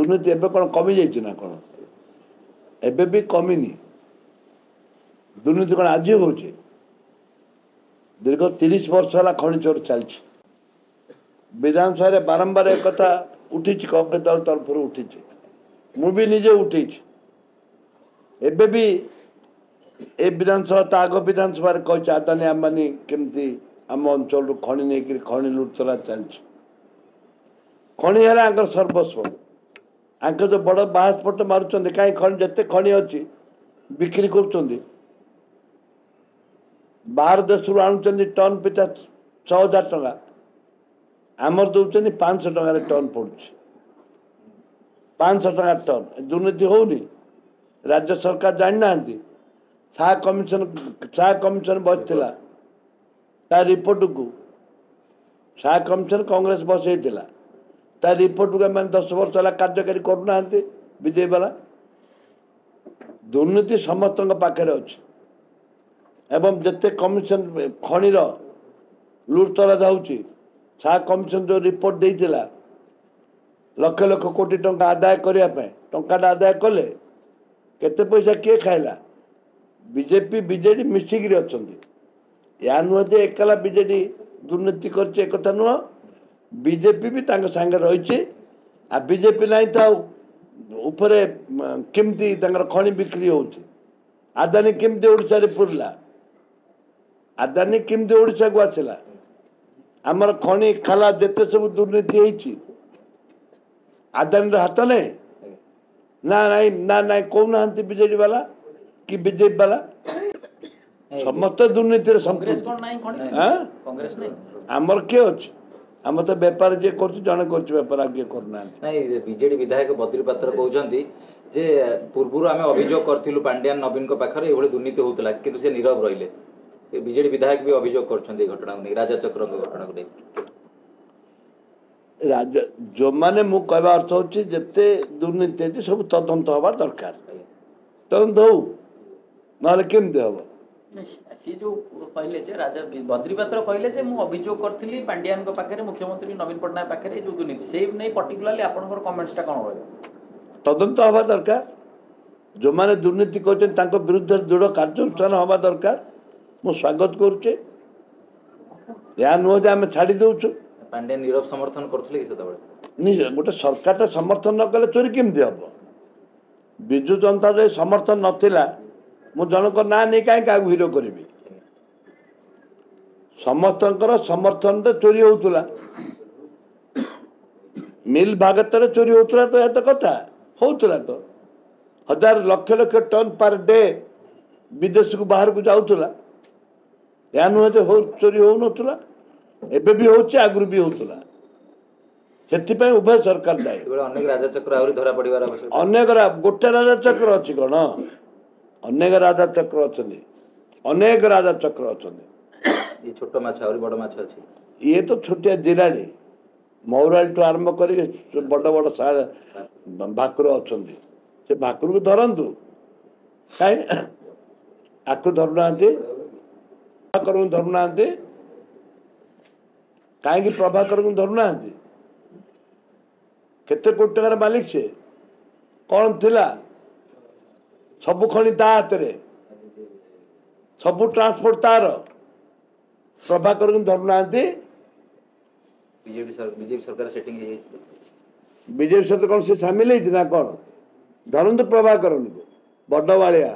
दुर्नीति एबे कौन कमी जाइए ना कौन एबे भी कमिनी दुर्नीति कौन आज हो दीर्घ 30 वर्ष है खनि चोर चलती विधानसभा बारंबार एक कथा उठी कांग्रेस दल तरफ उठी मुझे निजे उठी एबे भी ए विधानसभा तो आग विधानसभा कही आदानी आंबानी केमती आम अंचल खनि नहीं खनि लुटतरा चलती खनि है सर्वस्व आंक जो बड़ बाहास्पट मारुंट कहीं खनि जिते खनि अच्छी बिक्री कर बाहर देश आणुंट टन पिछा 6000 टका आमर दौरान 500 टकर टन पड़ुଛି 500 टका टन दुर्नीति होनी राज्य सरकार जानी ना शाह कमिशन बसला ता रिपोर्ट को शाह कमिशन कांग्रेस बसईला ता रिपोर्ट को मैंने 10 वर्ष है कार्यकारी करूना विजय वाला दुर्नीति समस्त पाखे अच्छे एवं जिते कमिशन खनिर लुटतरा जाऊँगी शाह कमिशन जो रिपोर्ट देला लक्ष लक्ष कोटी टंका आदाय करने टंका आदाय कले केते पैसा किए खाइला बीजेपी बीजेडी मिसिकी अच्छा या नुह जे एकला बीजेडी दुर्नीति कर नुह बीजेपी भी सांगे रही आ बीजेपी नहीं था उपरे केमती खनि बिक्री हो आदानी केमती ओडिशा रे पुरला आदानी केमती ओडिशा को आसला आमर खनि खाला जिते सब दुर्नीति होती आदानी हाथ नहीं ना कहना बीजेडी वाला कि बीजेपी वाला समस्त दुर्नीति आमर किए अच्छे आम तो बेपार जी कर जड़े कर आगे करना बीजेडी विधायक बद्री पात्र कहते जे पूर्व आम अभियोग करूँ पांड्यान नवीन पाखे ये दुर्नीति होता कि से नीरव रही बीजेडी विधायक भी अभियोग कर घटना को नहीं राजा चक्र घटना को नहीं राजा जो मैंने मु कहवा अर्थ होची जिते दुर्नीति है सब तदंत हवा दरकार तदंत हो ना केमती हम सी जो कहले जे राजा बद्री पात्र कहले जे मु अभियोग करथिली पांड्यान को पाखे मुख्यमंत्री नवीन पटनायक पाखे जो दुर्नीति से नहीं पर्टिकुलरली आपनकर कमेंट्सटा कोन रहबो तदंत हवा दरकार जो मैंने दुर्नीति कहते विरुद्ध दृढ़ कार्यानुष्ठान हवा दरकार मु स्वागत करुचे या नुह जे आम छाड़ी दौचु पांड्या नीरव समर्थन करते गोटे सरकार समर्थन न कले चोरी केमती हम विजु जनता दल समर्थन नाला मु जनक ना नहीं कहीं क्या विरोध करी समस्त समर्थन चोरी होता मिल भागत चोरी होता तो यह कथा होता तो 1000 लक्ष लक्ष टन पर डे विदेश को बाहर को जाऊला या नुहे चोरी हो ना एबे भी होची आगुरी भी होतला से उभय सरकार दायी अनेक राजा चक्र आहुरी धरा पड़िबार आवश्यकता अनेक गोटे राजा चक्र अच्छी कौन अनेक राजा चक्र अच्छा अनेक राजा चक्र अच्छा ये छोट माछ आहुरी बड़ माछ अच्छी ये तो छोटिया जिराड़ी मौराली टू आरंभ कर बड़ बड़ भाकुर अच्छा से भाकुर को धरतु कहीं आपको धरुना धरुना कहीं प्रभाकर को धरुना केते कोटी टकर मालिक से कौन थिला सबु खनि ता हाथ रे सबु ट्रांसपोर्ट तार प्रभाकर को धरुना बीजेपी सरकार सेटिंग बीजेपी सहित कौन से सामिल होती ना कौन धरतु प्रभाकर बड़ बाड़िया